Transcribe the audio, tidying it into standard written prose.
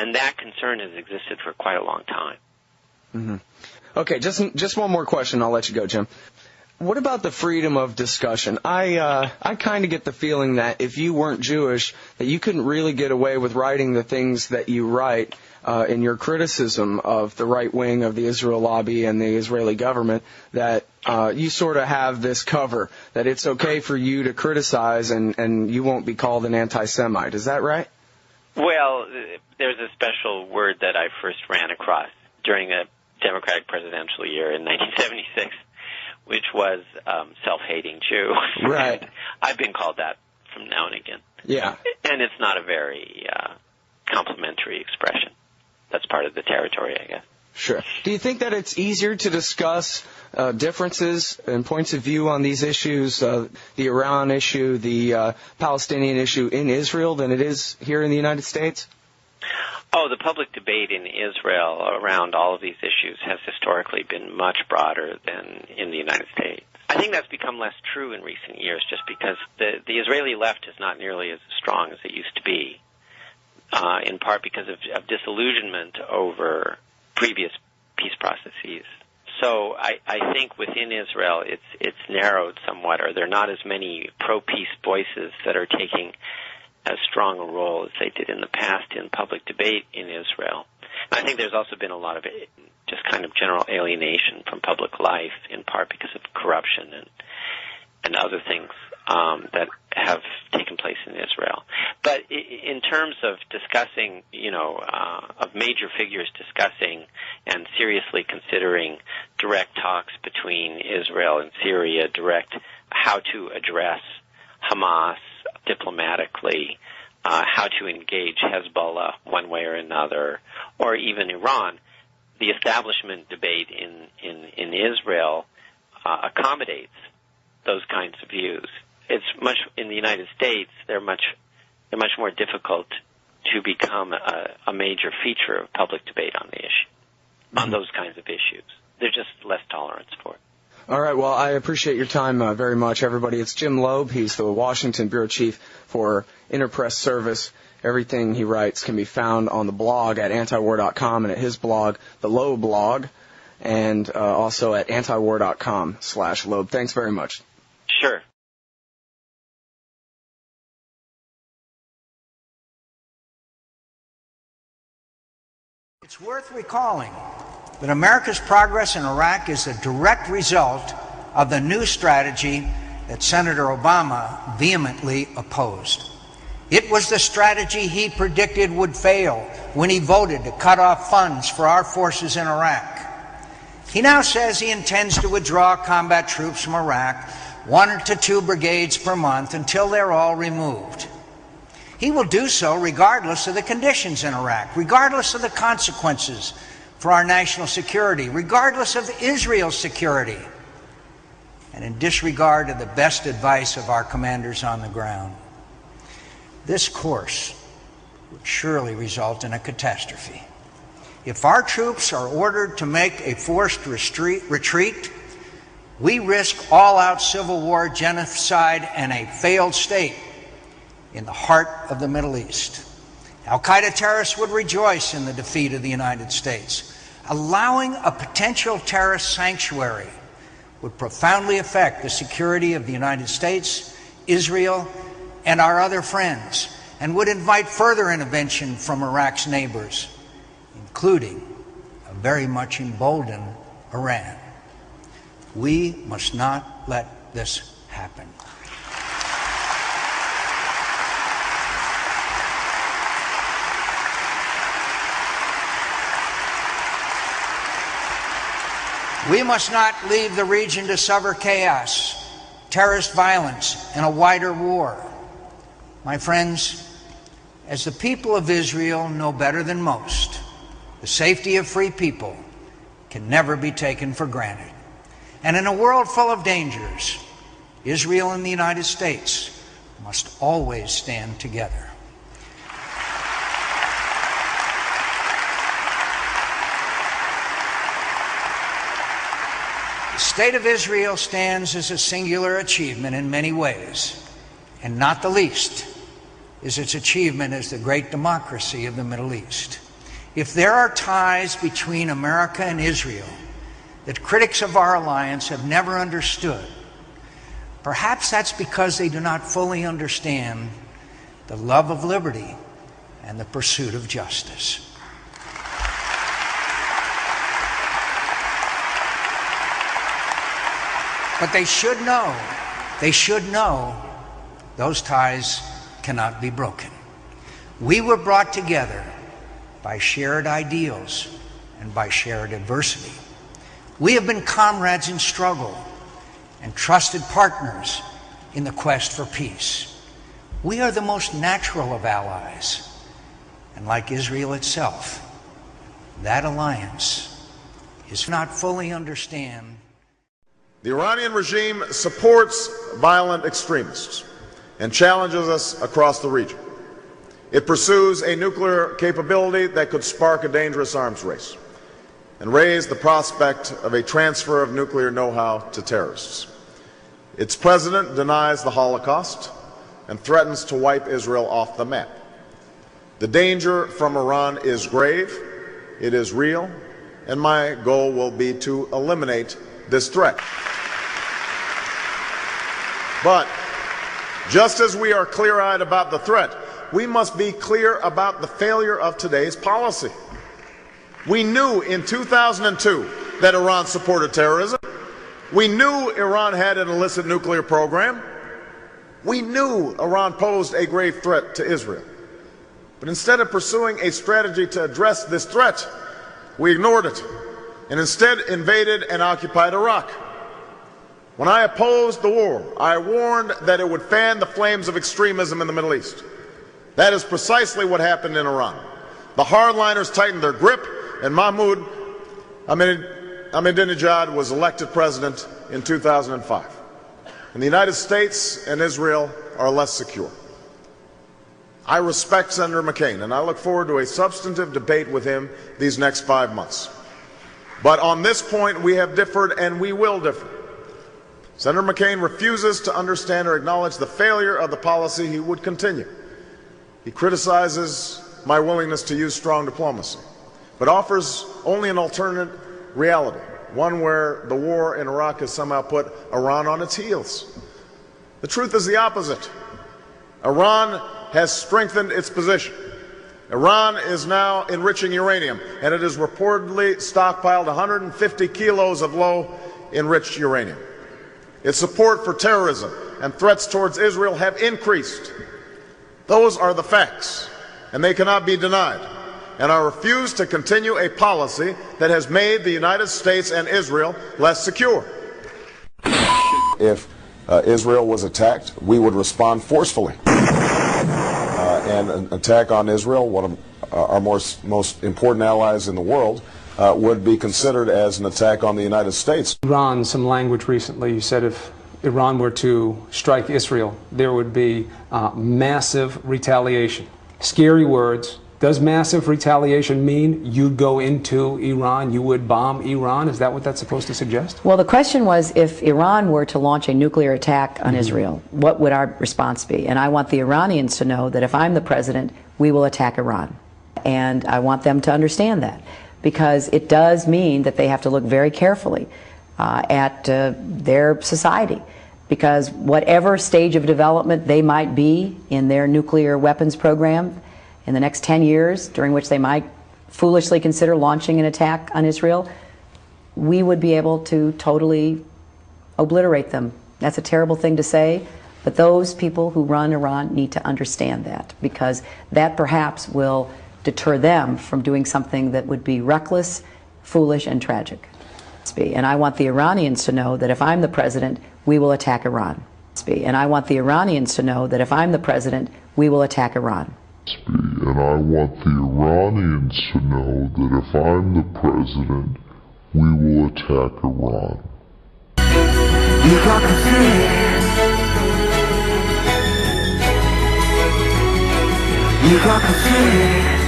And that concern has existed for quite a long time. Mm-hmm. Okay, just one more question. I'll let you go, Jim. What about the freedom of discussion? I kind of get the feeling that if you weren't Jewish, that you couldn't really get away with writing the things that you write in your criticism of the right wing of the Israel lobby and the Israeli government, that you sort of have this cover, that it's okay for you to criticize and you won't be called an anti-Semite. Is that right? Well, there's a special word that I first ran across during a Democratic presidential year in 1976, which was self-hating Jew. Right. I've been called that from now and again. Yeah. And it's not a very complimentary expression. That's part of the territory, I guess. Sure. Do you think that it's easier to discuss differences and points of view on these issues, the Iran issue, the Palestinian issue in Israel than it is here in the United States? Oh, the public debate in Israel around all of these issues has historically been much broader than in the United States. I think that's become less true in recent years just because the Israeli left is not nearly as strong as it used to be, in part because of disillusionment over previous peace processes. So I think within Israel it's narrowed somewhat, or there are not as many pro-peace voices that are taking as strong a role as they did in the past in public debate in Israel. And I think there's also been a lot of just kind of general alienation from public life, in part because of corruption and other things that have taken place in Israel. But in terms of discussing, of major figures discussing and seriously considering direct talks between Israel and Syria, how to address Hamas diplomatically, how to engage Hezbollah one way or another, or even Iran, the establishment debate in Israel accommodates those kinds of views. It's much in the United States. They're much more difficult to become a major feature of public debate on the issue, on those kinds of issues. There's just less tolerance for it. All right, well, I appreciate your time very much, everybody. It's Jim Lobe. He's the Washington Bureau Chief for Interpress Service. Everything he writes can be found on the blog at antiwar.com and at his blog, the Lobe blog, and also at antiwar.com/Lobe. Thanks very much. Sure. It's worth recalling that America's progress in Iraq is a direct result of the new strategy that Senator Obama vehemently opposed. It was the strategy he predicted would fail when he voted to cut off funds for our forces in Iraq. He now says he intends to withdraw combat troops from Iraq, 1 to 2 brigades per month, until they're all removed. He will do so regardless of the conditions in Iraq, regardless of the consequences for our national security, regardless of Israel's security, and in disregard of the best advice of our commanders on the ground. This course would surely result in a catastrophe. If our troops are ordered to make a forced retreat, we risk all-out civil war, genocide, and a failed state in the heart of the Middle East. Al-Qaeda terrorists would rejoice in the defeat of the United States. Allowing a potential terrorist sanctuary would profoundly affect the security of the United States, Israel, and our other friends, and would invite further intervention from Iraq's neighbors, including a very much emboldened Iran. We must not let this happen. We must not leave the region to suffer chaos, terrorist violence, and a wider war. My friends, as the people of Israel know better than most, the safety of free people can never be taken for granted. And in a world full of dangers, Israel and the United States must always stand together. The state of Israel stands as a singular achievement in many ways, and not the least is its achievement as the great democracy of the Middle East. If there are ties between America and Israel that critics of our alliance have never understood, perhaps that's because they do not fully understand the love of liberty and the pursuit of justice. But they should know those ties cannot be broken. We were brought together by shared ideals and by shared adversity. We have been comrades in struggle and trusted partners in the quest for peace. We are the most natural of allies, and like Israel itself, that alliance is not fully understand. The Iranian regime supports violent extremists and challenges us across the region. It pursues a nuclear capability that could spark a dangerous arms race and raise the prospect of a transfer of nuclear know-how to terrorists. Its president denies the Holocaust and threatens to wipe Israel off the map. The danger from Iran is grave, it is real, and my goal will be to eliminate this threat. But just as we are clear-eyed about the threat, we must be clear about the failure of today's policy. We knew in 2002 that Iran supported terrorism. We knew Iran had an illicit nuclear program. We knew Iran posed a grave threat to Israel. But instead of pursuing a strategy to address this threat, we ignored it and instead invaded and occupied Iraq. When I opposed the war, I warned that it would fan the flames of extremism in the Middle East. That is precisely what happened in Iran. The hardliners tightened their grip, and Mahmoud Ahmadinejad was elected president in 2005. And the United States and Israel are less secure. I respect Senator McCain, and I look forward to a substantive debate with him these next 5 months. But on this point, we have differed, and we will differ. Senator McCain refuses to understand or acknowledge the failure of the policy he would continue. He criticizes my willingness to use strong diplomacy, but offers only an alternate reality, one where the war in Iraq has somehow put Iran on its heels. The truth is the opposite. Iran has strengthened its position. Iran is now enriching uranium, and it has reportedly stockpiled 150 kilos of low-enriched uranium. Its support for terrorism and threats towards Israel have increased. Those are the facts, and they cannot be denied. And I refuse to continue a policy that has made the United States and Israel less secure. If Israel was attacked, we would respond forcefully. And an attack on Israel, one of our most important allies in the world, would be considered as an attack on the United States. Iran, some language recently, you said if Iran were to strike Israel, there would be massive retaliation. Scary words. Does massive retaliation mean you'd go into Iran, you would bomb Iran? Is that what that's supposed to suggest? Well, the question was, if Iran were to launch a nuclear attack on Israel, what would our response be? And I want the Iranians to know that if I'm the president, we will attack Iran. And I want them to understand that, because it does mean that they have to look very carefully at their society, because whatever stage of development they might be in their nuclear weapons program in the next 10 years, during which they might foolishly consider launching an attack on Israel, we would be able to totally obliterate them. That's a terrible thing to say, but those people who run Iran need to understand that, because that perhaps will deter them from doing something that would be reckless, foolish, and tragic. And I want the Iranians to know that if I'm the president, we will attack Iran. And I want the Iranians to know that if I'm the president, we will attack Iran. And I want the Iranians to know that if I'm the president, we will attack Iran. You got the fear. You got the fear.